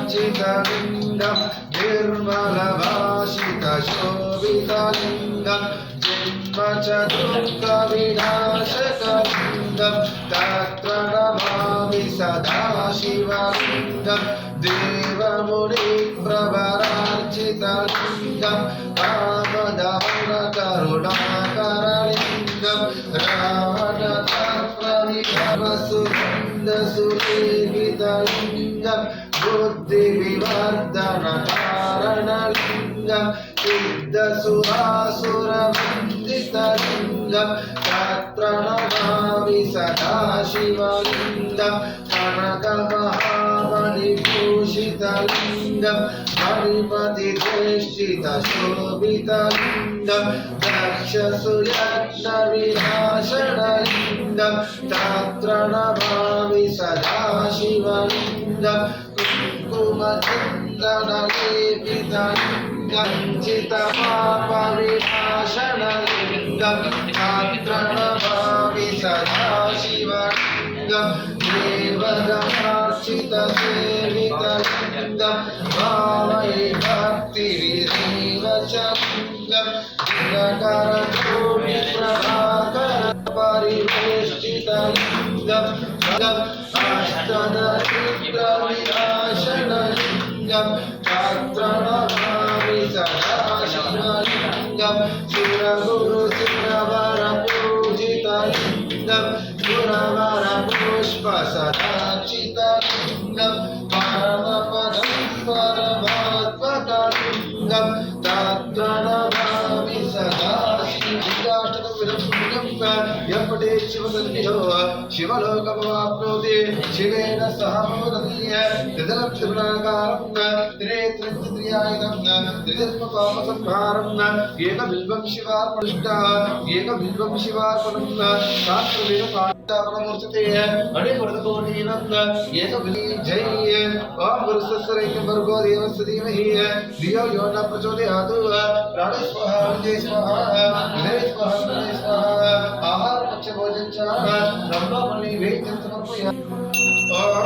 ब्रह्ममुरारिसुरार्चितलिङ्गं निर्मलभाषितशोभितलिङ्गं जन्मचतुर्गविनाशकलिङ्गं तत्र नमामि सदा शिवलिङ्गं देवमुनिप्रवरार्चितलिङ्गं कामदमनकरुणाकरलिङ्गं रावणतप्रविक्रमसुन्दसुरेवितलिङ्गं बुद्धिविवर्धनकारणलिङ्गं सिद्धसुरासुरवन्दितलिङ्गं तत्र नमामि सदा शिवलिङ्गं कनकमहामणिभूषितलिङ्गं मणिपतिदेष्टितशोभितलिङ्गं दक्षसुयज्ञविनाशनलिङ्गं तत्र नमामि सदा शिवलिङ्गं कुङ्कुमचन्दनलेपितलिङ्गं चितपापविनाशनलिङ्गं तत्र नमामि सदा शिवलिङ्गं देवगणार्चितसेवितलिङ्गं भावये भक्तिविरेवचलिङ्गं दिनकरकोटिप्रभाकरपरिवेष्टितलिङ्गं अष्टदरिद्रविनाशनलिङ्गं तत्र नमामि सदा शिवलिङ्गं सुरगुरुसुरवरपूजितलिङ्गं सुरवरपुष्पसदार्चितलिङ्गं परमपदं परमात्मकलिङ्गं तत्र नमामि सदा यपटे शिवसन्निधो शिवलोकमवाप्नोति शिवेन सह मोदति त्रिदलं त्रिगुणाकारं त्रिनेत्रं त्रियायुधं त्रिजन्मपापसंहारं एकबिल्वं शिवार्पणम् एकबिल्वं शिवार्पणं शास्त्रवेद पाठ्यापणमूर्तते अणिपुरतकोटीनं एकबिल्वी जय ओम गुरुसस्सरैक्यं भर्गो देवस्य धीमहि धियो यो न प्रचोदयात् प्राणस्वः विजय स्वाहा विजय स्वाहा विजय स्वाहा आहार पक्ष भोजन च ब्रह्मणि वेद्यं समर्पयामि ओम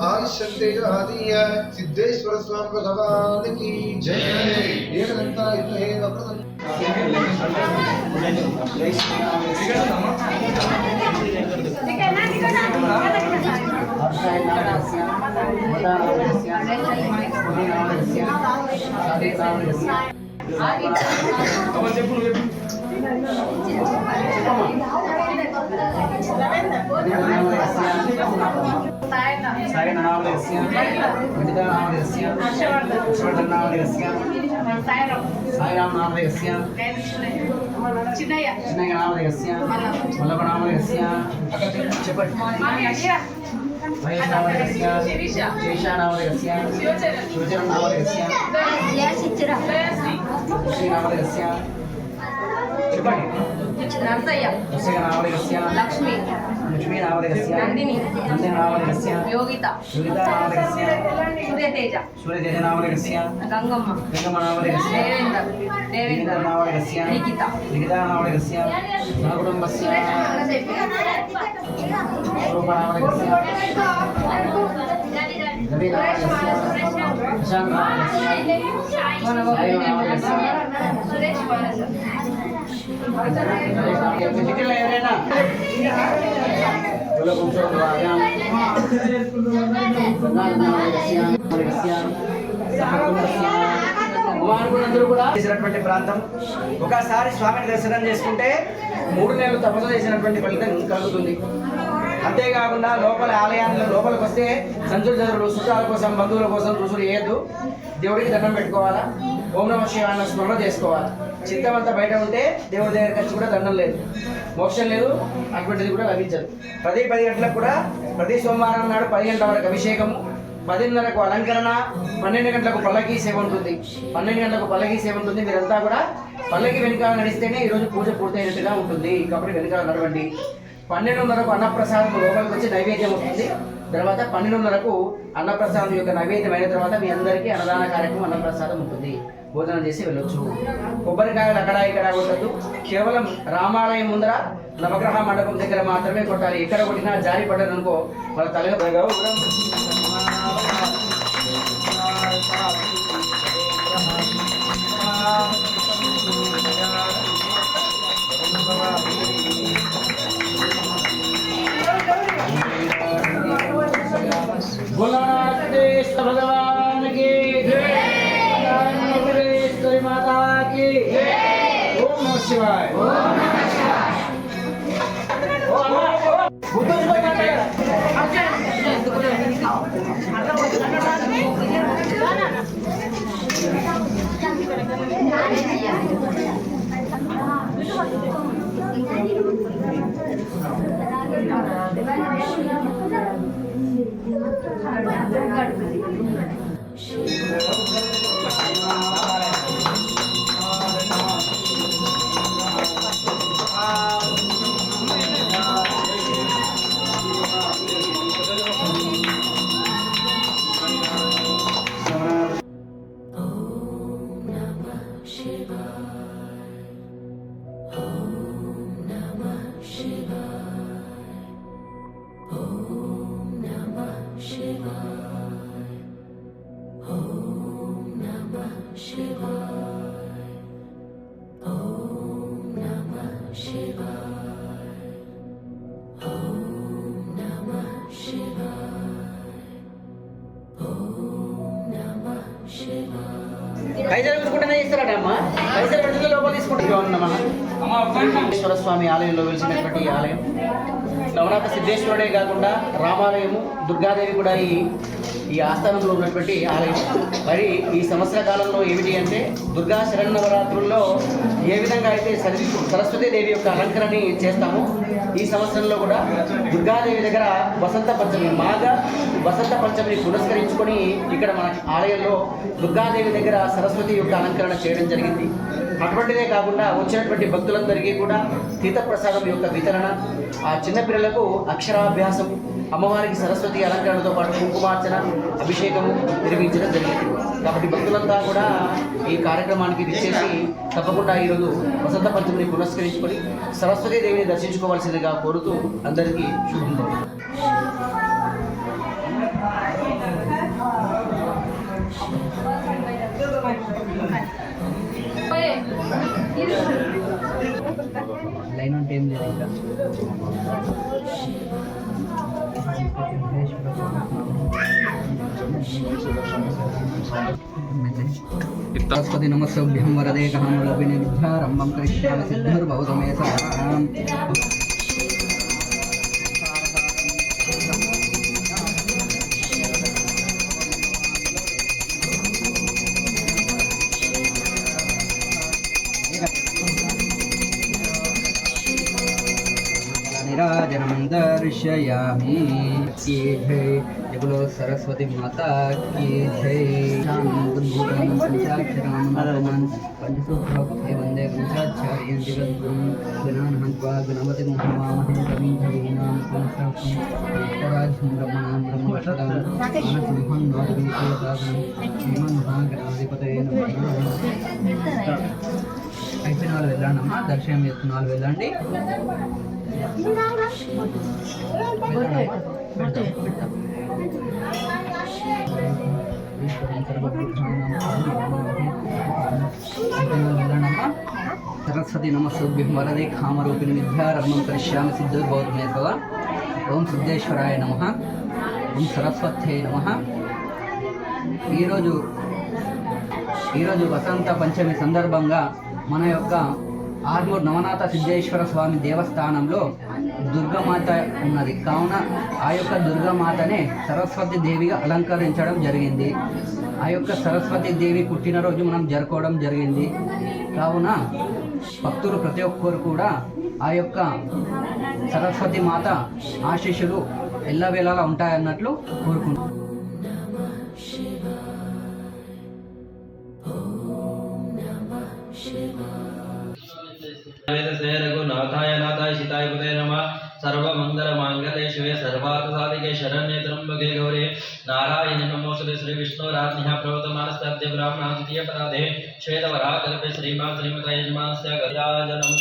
आयुष्यन्तेजहादीय सिद्धेश्वर स्वामी भगवान की जय। एकदंता युद्धे वक्रतुण्ड सायन नामदेस्य विदिता नामदेस्य हर्षवर्धन नामदेस्य सायराम नामदेस्य चिन्नయ్య नामदेस्य वल्लभ नामदेस्य చెప్పండి మహేష్ నామదేस्य శేషా నామదేस्य శివచరణ నామదేस्य శ్రీ నామదేस्य చెప్పండి నర్సయ్య నామదేस्य లక్ష్మి నామదేस्य నందిని నామదేस्य యోగిత నామదేस्य సూర్యతేజ నామదేस्य గంగమ్మ నామదేस्य దేవేంద్ర నామదేस्य నిఖిత నామదేस्य సహకుటుంబస్య రూప నామదేस्य रवि नामकस्य प्रशांत కుమారులందరూ కూడా చేసినటువంటి ప్రాంతం. ఒకసారి స్వామిని దర్శనం చేసుకుంటే 3 నెలలు తపస్సు చేసినటువంటి ఫలితం కలుగుతుంది. అంతేకాకుండా లోపల ఆలయానికి లోపలికి వస్తే సంచులు జరుడు చుట్టాల కోసం బంధువుల కోసం రుసులు వేయద్దు. దేవుడికి దండం పెట్టుకోవాలా, ఓం నమః శివాయ స్మరణ చేసుకోవాలి. చిత్తమంతా బయట ఉంటే దేవుడి దగ్గరికి వచ్చి కూడా దండం లేదు, మోక్షం లేదు, అటువంటిది కూడా లభించదు. 10 గంటలకు కూడా ప్రతి సోమవారం నాడు 10 గంటల వరకు అభిషేకము, 10:30కు అలంకరణ, 12 గంటలకు పల్లకీ సేవ ఉంటుంది. 12 గంటలకు పల్లకీ సేవ ఉంటుంది. మీరంతా కూడా పల్లకి వెనుకాల నడిస్తేనే ఈరోజు పూజ పూర్తయినట్టుగా ఉంటుంది. కాబట్టి వెనుకాల నడవండి. 12:30కు అన్నప్రసాదం లోపలికి వచ్చి నైవేద్యం ఉంటుంది. తర్వాత 12:30కు అన్నప్రసాదం యొక్క నైవేద్యం అయిన తర్వాత మీ అందరికీ అన్నదాన కార్యక్రమం అన్నప్రసాదం ఉంటుంది. భోజనం చేసి వెళ్ళొచ్చు. కొబ్బరికాయలు అక్కడ ఇక్కడ కొట్టద్దు. కేవలం రామాలయం ముందర నవగ్రహ మండపం దగ్గర మాత్రమే కొట్టాలి. ఎక్కడ కొట్టినా జారి పడ్డదనుకో వాళ్ళ తలగా भगवान की जय, माता की जय। ओम नमः शिवाय। పైసలు పెట్టుకుంటేనే ఇస్తారట అమ్మ. పైసలు పెట్టుకుని లోపల తీసుకుంటాం. స్వామి ఆలయంలో వెలిసినటువంటి ఆలయం నవనాథ సిద్ధేశ్వరుడే కాకుండా రామాలయము, దుర్గాదేవి కూడా ఈ ఆస్థానంలో ఉన్నటువంటి ఆలయం. మరి ఈ సంవత్సర కాలంలో ఏమిటి అంటే దుర్గా శరన్నవరాత్రుల్లో ఏ విధంగా అయితే సరస్వతీదేవి యొక్క అలంకరణని చేస్తామో ఈ సంవత్సరంలో కూడా దుర్గాదేవి దగ్గర వసంత పంచమి వసంత పంచమిని పురస్కరించుకొని ఇక్కడ మన ఆలయంలో దుర్గాదేవి దగ్గర సరస్వతి యొక్క అలంకరణ చేయడం జరిగింది. అటువంటిదే కాకుండా వచ్చినటువంటి భక్తులందరికీ కూడా తీర్థప్రసాదం యొక్క వితరణ, ఆ చిన్నపిల్లలకు అక్షరాభ్యాసం, అమ్మవారికి సరస్వతి అలంకరణతో పాటు కుంకుమార్చన, అభిషేకము నిర్వహించడం జరిగింది. కాబట్టి భక్తులంతా కూడా ఈ కార్యక్రమానికి విచ్చేసి తప్పకుండా ఈరోజు వసంత పంచమిని పురస్కరించుకొని సరస్వతీ దేవిని దర్శించుకోవాల్సిందిగా కోరుతూ అందరికీ శుభం. లైన్ అంటే ఏం లేదు ఇంకా సరస్వతి నమస్సభ్యం వరదే కమలభినిధ్యారంభం కరిష్యామి సిద్ధిర్భవతమే సదాం. निराजनं दर्शयामि। की जय बोलो सरस्वती माता की जय। शांतभूतं पंचाक्षरान् पंचसूत्रं वन्दे पंचाचार्यं जगद्गुरुं गणान् हत्वा गणपतिं हवामहे कविं कवीनां पुंसाकं ज्येष्ठराजं ब्रह्मणां ब्रह्मवक्षदां मानसिंहं नादवीतोदानं श्रीमन्महागणाधिपतये नमः। అయిపోయిన వాళ్ళు వెళ్ళండమ్మా, దర్శనం చేసుకున్న వాళ్ళు వెళ్ళండి. పెడతాం सरस्वती नमस्तुभ्यं वरदे कामरूपिणि विद्यारम्भं करिष्यामि सिद्धिर्भवतु मे सदा। ఓం సిద్ధేశ్వరాయ నమః, ఓం సరస్వత్యై నమః. ఈరోజు వసంత పంచమి సందర్భంగా మన యొక్క ఆర్మూర్ నవనాథ సిద్ధేశ్వర స్వామి దేవస్థానంలో దుర్గామాత ఉన్నది. కావున ఆ యొక్క దుర్గామాతనే సరస్వతి దేవిగా అలంకరించడం జరిగింది. ఆ యొక్క సరస్వతి దేవి పుట్టినరోజు మనం జరుపుకోవడం జరిగింది. కావున భక్తులు ప్రతి ఒక్కరు కూడా ఆ యొక్క సరస్వతి మాత ఆశీస్సులు ఎల్లవేళలా ఉంటాయన్నట్లు కోరుకుంటున్నాను. रघुनाथाय नाथाय सीताय पते नमः। सर्वमंगल मांगल्ये शिवे सर्वार्थ साधिके शरण्ये त्र्यंबके गौरी नारायणे नमोस्तुते। श्री विष्णु राज्ञः प्रवर्तमानस्ते ब्राह्मणः द्वितीय पराधे श्वेतवराकल्पे श्रीमान् श्रीमता यजमानस्य गजाननं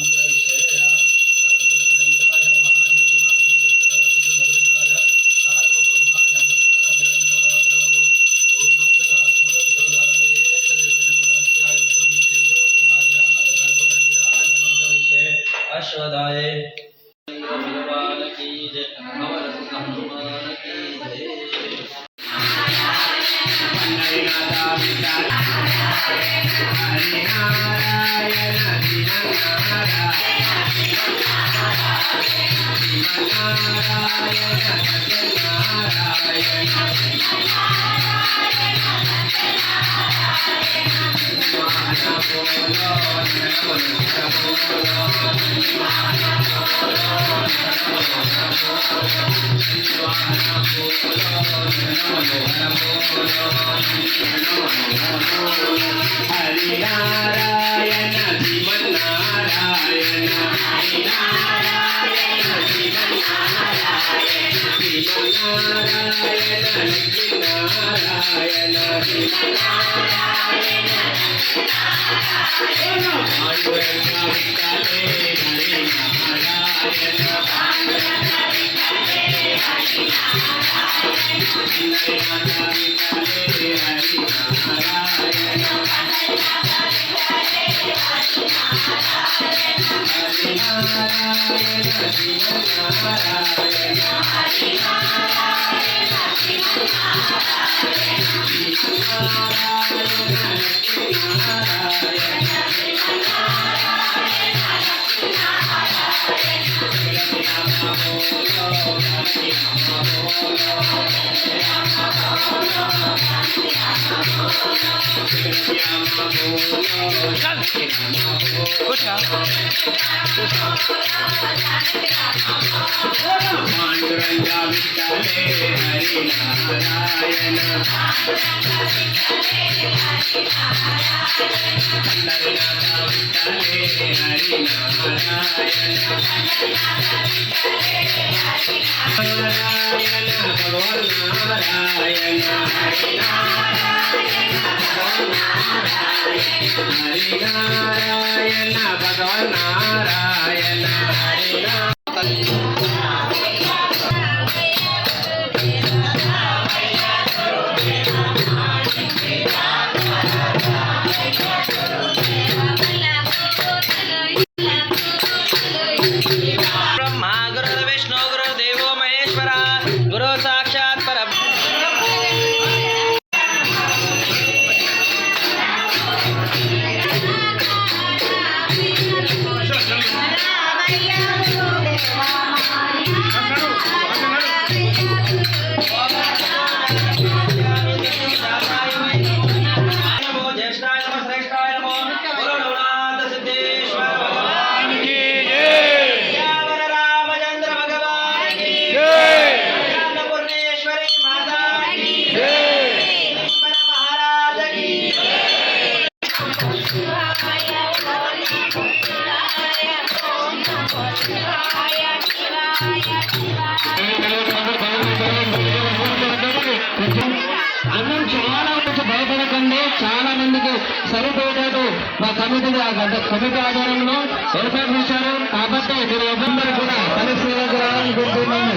अश्वदाय भगवान की जय, हनुमान की जय। అన్నం చాలా మంది భయపడకండి, చాలా మందికి సరిపోయేటట్టు మా కమిటీ ఆధారంలో ఏర్పాటు చేశారు. కాబట్టి మీరు ఎవరు కూడా పరిశీలనకు రావాలనుకుంటున్నాము.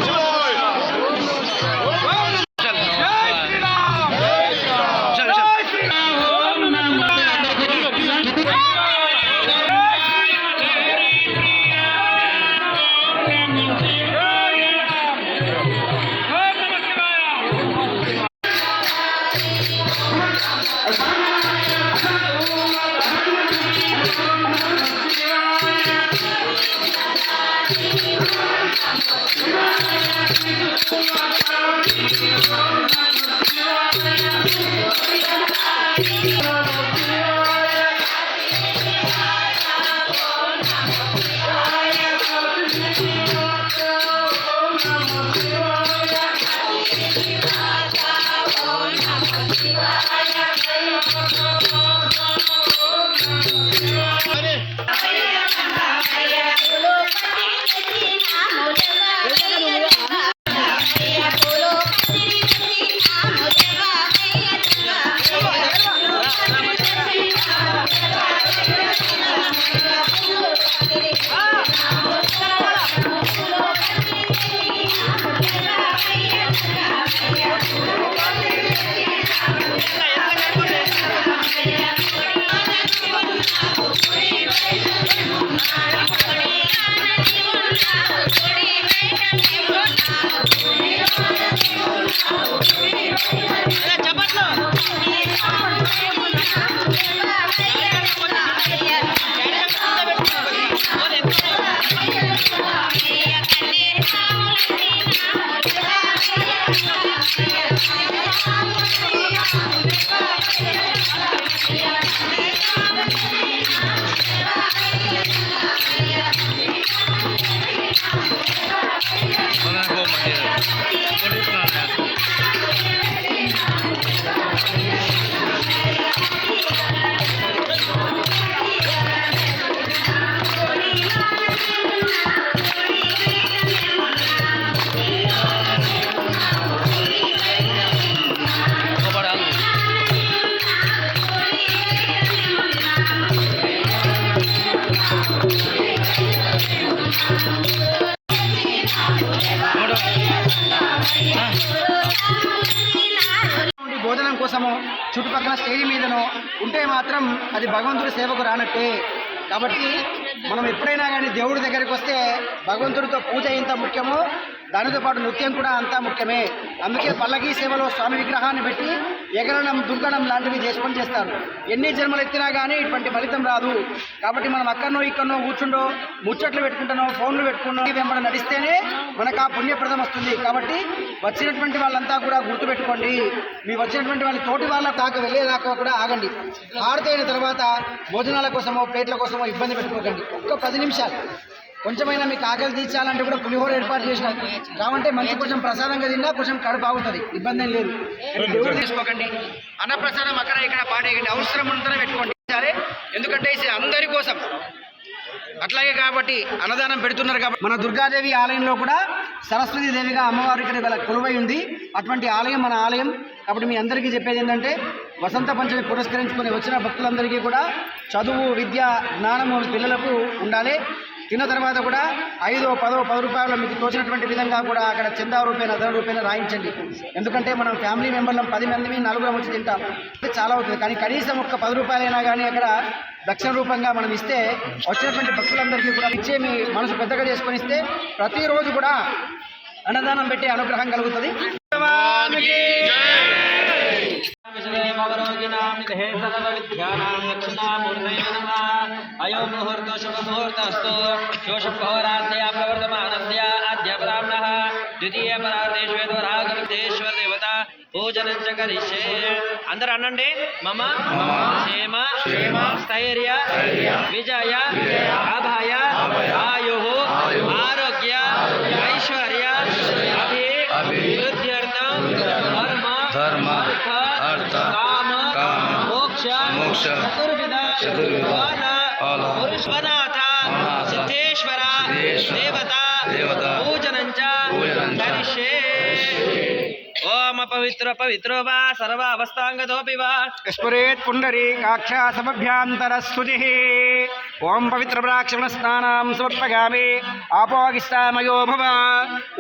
భోజనం కోసము చుట్టుపక్కల స్టేజ్ మీదనో ఉంటే మాత్రం అది భగవంతుడి సేవకు రానట్టే. కాబట్టి మనం ఎప్పుడైనా కానీ దేవుడి దగ్గరికి వస్తే భగవంతుడితో పూజ ఎంత ముఖ్యమో దానితో పాటు నృత్యం కూడా అంతా ముఖ్యమే. అందుకే పల్లకీ సేవలో స్వామి విగ్రహాన్ని పెట్టి ఎగరడం దుంకడం లాంటివి చేసుకొని చేస్తారు. ఎన్ని జన్మలు ఎత్తినా కానీ ఇటువంటి ఫలితం రాదు. కాబట్టి మనం అక్కడనో ఇక్కడనో కూర్చుండో ముచ్చట్లు పెట్టుకుంటానో ఫోన్లు పెట్టుకున్నో వెంబడి నడిస్తేనే మనకు ఆ పుణ్యప్రదం వస్తుంది. కాబట్టి వచ్చినటువంటి వాళ్ళంతా కూడా గుర్తుపెట్టుకోండి. మీ వచ్చినటువంటి వాళ్ళ తోటి వాళ్ళ దాకా వెళ్ళేదాకా కూడా ఆగండి. ఆరుతైన తర్వాత భోజనాల కోసమో ప్లేట్ల కోసమో ఇబ్బంది పెట్టుకోకండి. ఒక్క 10 నిమిషాలు కొంచెమైనా మీకు ఆకలి తీర్చాలంటే కూడా పులిహోర ఏర్పాటు చేసినాం కాబట్టి మంచి కొంచెం ప్రసాదంగా తిన్నా కొంచెం కడుపు ఆగుతుంది, ఇబ్బంది ఏం లేదు. దేవుడు తీసుకోకండి, అన్నప్రసాదం అక్కడ ఇక్కడ పాడేయండి, అవసరం ఉంటేనే పెట్టుకోండి సరే. ఎందుకంటే ఇది అందరి కోసం అట్లాగే కాబట్టి అన్నదానం పెడుతున్నారు. కాబట్టి మన దుర్గాదేవి ఆలయంలో కూడా సరస్వతీ దేవిగా అమ్మవారి ఇక్కడ కొలువై ఉంది. అటువంటి ఆలయం మన ఆలయం. కాబట్టి మీ అందరికీ చెప్పేది ఏంటంటే వసంత పంచమి పురస్కరించుకొని వచ్చిన భక్తులందరికీ కూడా చదువు విద్య జ్ఞానము పిల్లలకు ఉండాలి. తిన్న తర్వాత కూడా 5, 10 రూపాయలు మీకు తోచినటువంటి విధంగా కూడా అక్కడ చందా రూపాయలు 10 రూపాయలు రాయించండి. ఎందుకంటే మనం ఫ్యామిలీ మెంబర్లం 10 మంది 4 వచ్చి తింటాం, చాలా అవుతుంది. కానీ కనీసం ఒక్క 10 రూపాయలైనా కానీ అక్కడ దక్షిణ రూపంగా మనం ఇస్తే వచ్చినటువంటి భక్తులందరికీ కూడా ఇచ్చే మీ మనసు పెద్దగా చేసుకొని ఇస్తే ప్రతిరోజు కూడా అన్నదానం పెట్టే అనుగ్రహం కలుగుతుంది. अयो मुहूर्तो शुभ मुहूर्तस्तु शोषपोराध्या प्रवर्तमानस्य अद्य ब्राह्मणः द्वितीय परार्धेश्वर देवता पूजनं च करिष्ये. అందరూ అనండి. మమ క్షేమ స్థైర్య విజయ అభయ ఆయుః ఆరోగ్య ఐశ్వర్య అభివృద్ధ్యర్థం ధర్మ అర్థ కామ మోక్ష చతుర్విధ పురుషనాథ సిద్ధేశ్వర దేవత పూజనం చ కరిష్యే. ఓం పవిత్ర పవిత్రో వా సర్వ అవస్థాంగతోపి వా స్ఫురేత్ పుండరీకాక్ష సమభ్యాంతరస్తుతిః. ఓం పవిత్ర ప్రాక్షణ స్నానం సమర్పయామి. ఆపోగిస్తామయో భవ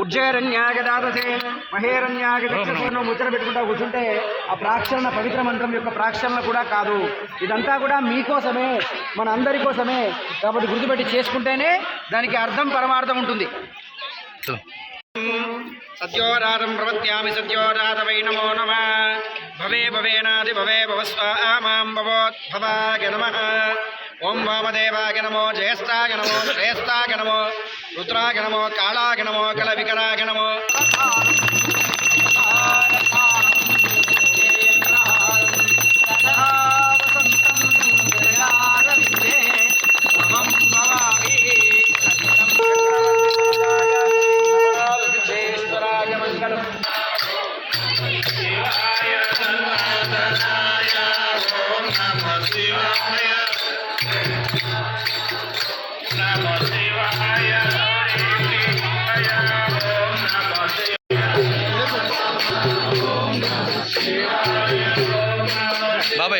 ఉజ్జేరణ్యాగ దాదసే మహేరణ్యాగ దక్షిణ ముచ్చట పెట్టుకుంటా కూర్చుంటే ఆ ప్రాక్షరణ పవిత్ర మంత్రం యొక్క ప్రాక్షరణ కూడా కాదు. ఇదంతా కూడా మీకోసమే, మన అందరి కోసమే. కాబట్టి గుర్తుపెట్టి చేసుకుంటేనే దానికి అర్థం పరమార్థం ఉంటుంది. सद्योरातं प्रपद्यामि सद्योरातवै नमो नमः भवे भवेनादि भवे भवस्वामां भवोद्भवाय नमः ओं वामदेवाय नमो ज्येष्ठाय नमो श्रेष्ठाय नमो रुद्राय नमो कालाय नमो कलविकराय नमो बाबा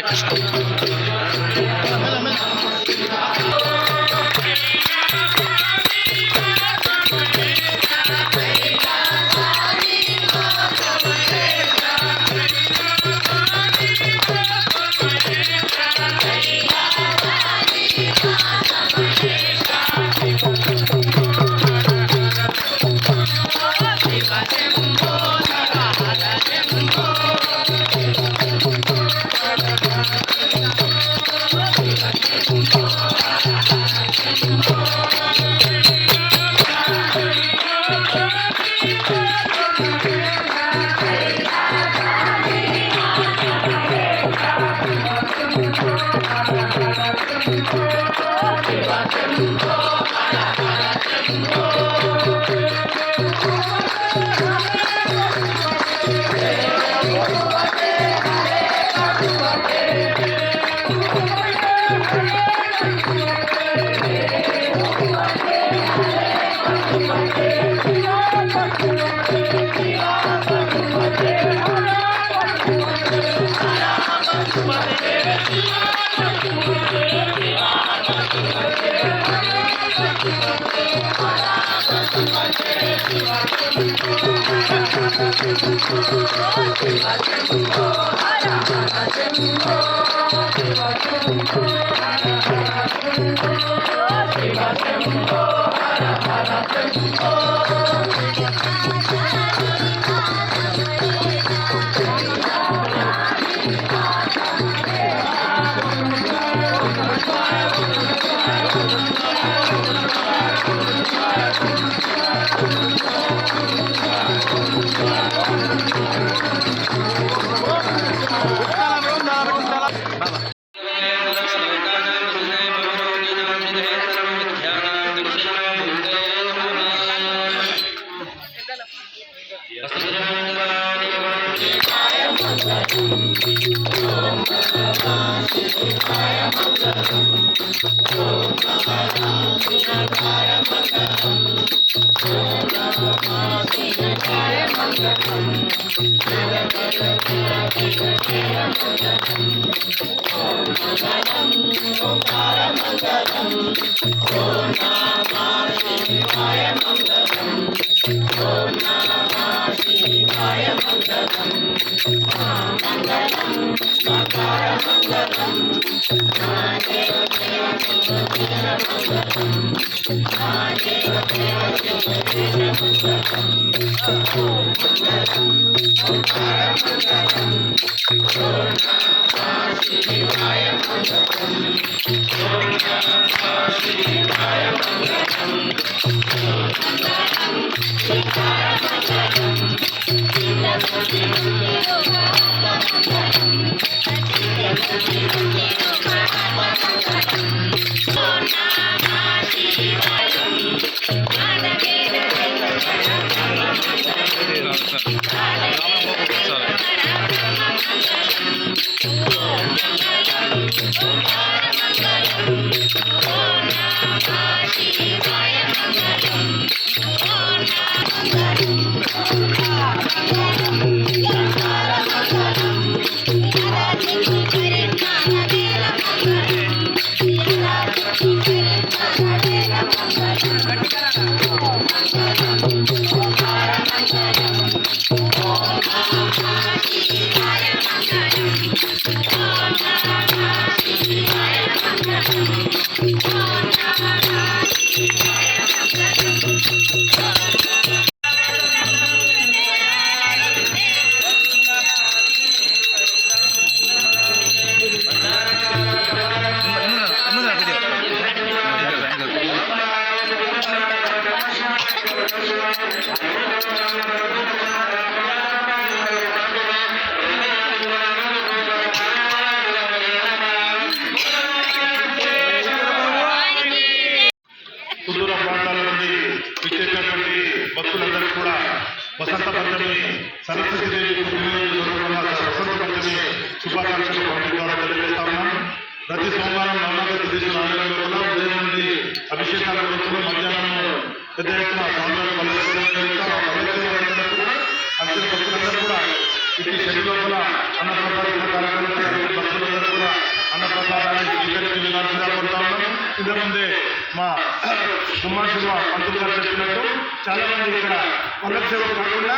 దేవి వసంత పంచమి శుభాకాంక్షలు పంపిణీ ద్వారా తెలియజేస్తా ఉన్నాం. ప్రతి సోమవారం నవనాథ సిద్ధేశ్వర ఆలయంలో కూడా ఉదయం నుండి అభిషేకాల రోజుల్లో మధ్యాహ్నం పెద్ద ఎత్తున స్వామివారి అంతిమ భక్తులందరూ కూడా ఇటు శని లోపల అన్నప్రసాద కార్యక్రమాలు భక్తులందరూ కూడా అన్నప్రసాదాన్ని స్వీకరించి వెళ్ళాల్సిందిగా కోరుతా ఉన్నాం. ఇంతకుముందే మా కుమార్ శివ పంతులు గారు చెప్పినట్టు చాలా మంది ఇక్కడ పల్లె సేవ కాకుండా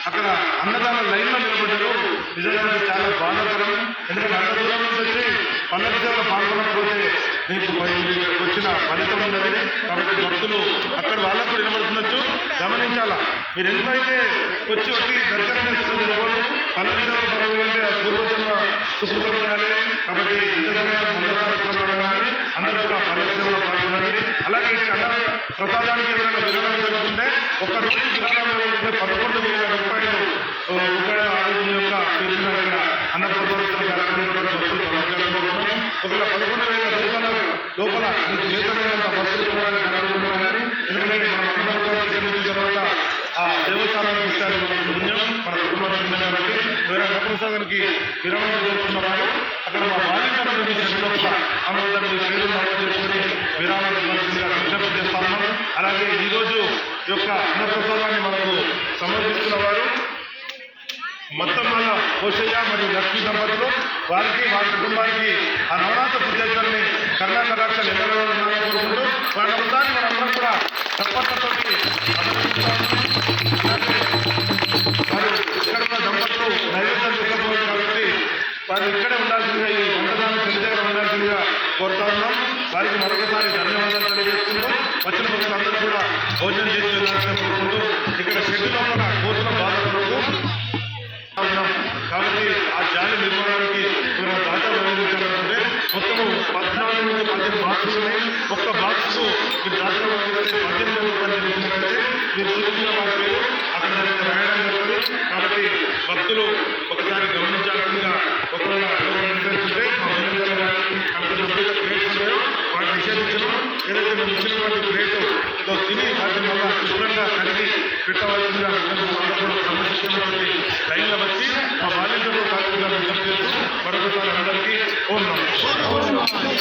అక్కడ అన్నదాన లైన్లో నిలబడ్డారు. నిజంగా చాలా బాధాకరం. ఎందుకంటే అంత దూరం నుంచి వచ్చి పల్లె సేవలో పాల్గొనకపోతే మీకు వచ్చిన ఫలితం ఉన్నది. కాబట్టి భక్తులు అక్కడ వాళ్ళకు కూడా నిలబడుతున్నట్టు గమనించాలా. మీరు ఎందుకైతే వచ్చి దర్శనం చేసుకుని పల్లె సేవలు పాల్గొంటే పూర్వజన్మ సుకృతం ఉండాలి. కాబట్టి అందరూ కూడా పల్లె సేవలో పాల్గొనాలి. అలాగే ప్రసాదానికి ఏదైనా విరాళం జరుగుతుంటే ఒక్క రోజు విరాళం 11,000 రూపాయలు ఆరోగ్యం యొక్క అన్నప్రసాద ఒకవేళ 11,000 రూపాయల లోపల మీకు చేతనైనంత బస్సులు ఎందుకంటే మన తర్వాత ఆ దేవస్థానానికి ఇస్తారు పుణ్యం మన కుటుంబం కాబట్టి వేరే అన్నప్రసాదానికి విరామం జరుగుతున్న వారు అక్కడ మా బాధ్యతలను లోపల అమ్మవారిని చేసుకుని విరామాలు విజ్ఞప్తి చేస్తా ఉన్నాం. అలాగే ఈరోజు యొక్క అన్నప్రసాదాన్ని మనకు సమర్పిస్తున్న వారు మొత్తమాల పోషయ్య మరియు లక్ష్మీ దంపతులు. వారికి వారి కుటుంబానికి ఆ నవనాథ సిద్ధేశ్వరుని కర్ణాకరాక్షలు ఎన్నగలవాలని కోరుకుంటూ వారి వృత్తాన్ని మనందరం కూడా తప్పట్లతోటి వారు ఇక్కడ ఉన్న దంపతులు నైవేద్యం తీసుకుపోయారు కాబట్టి వారు ఇక్కడే ఉండాల్సిందిగా ఈ వంటదానం తెలియజేయడం ఉండాల్సిందిగా కోరుతా ఉన్నాం. వారికి మరొకసారి ధన్యవాదాలు తెలియజేసుకుంటూ వచ్చిన భక్తులందరూ కూడా భోజనం చేసి వెళ్ళాలని కోరుకుంటూ ఇక్కడ షెడ్డు లోపల కోసిన బాధలకు కాబట్టి ఆ జాలి నిర్మాణానికి దాతలు నిర్వహించాలంటే మొత్తము 14 నుంచి 15 బాక్సులు ఉన్నాయి. ఒక్క బాక్స్కు మీరు దాతలు 18 రూపాయలు చేసినట్లయితే మీరు చూసిన వారి పేరు అక్కడ రాయడం జరుగుతుంది. కాబట్టి భక్తులు ఒకసారి గమనించాల్సిందిగా ఒకవేళ నిర్వహించుంటే ప్లేట్స్ ఉన్నాయో వాటిని నిషేధించడం. ఏదైతే మేము ఇచ్చినటువంటి ప్లేటు తిని వాటిని వల్ల శుభ్రంగా కలిగి పెట్టవలసిందిగా సంబంధించినటువంటి లైన్లో వచ్చి మా బాధ్యతలు కార్యక్రమంగా విజ్ఞప్తి చేస్తూ మరొకసారి అందరికీ ఓం నమః.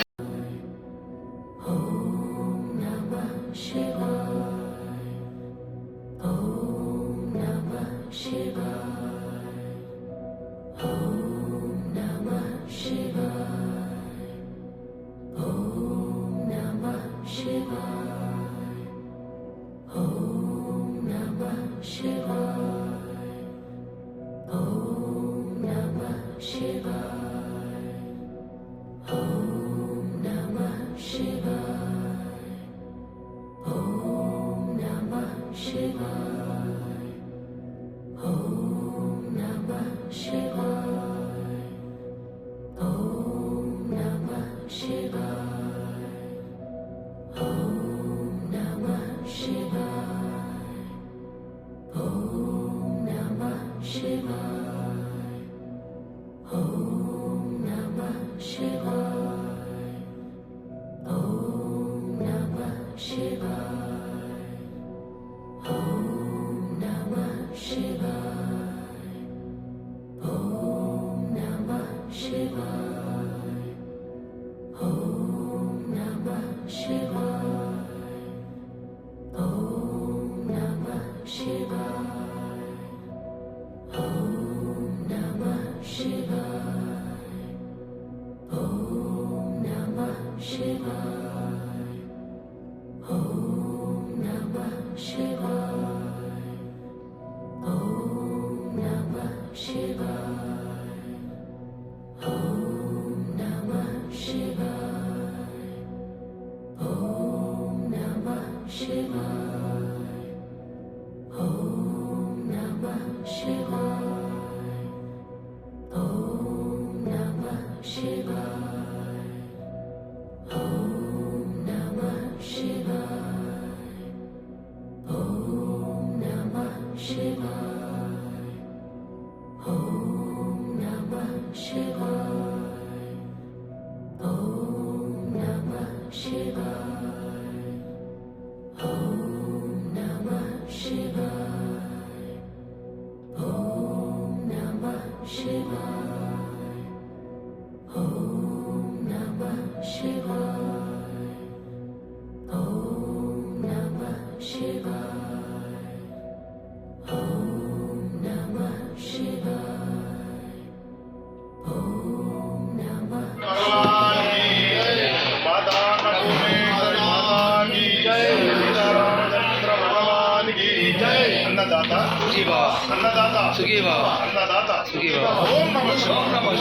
అన్నదాత సుఖీభవ అన్నదాత సుఖీభవ ఓం నమః శివాయ. ఓం నమః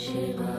Shiva.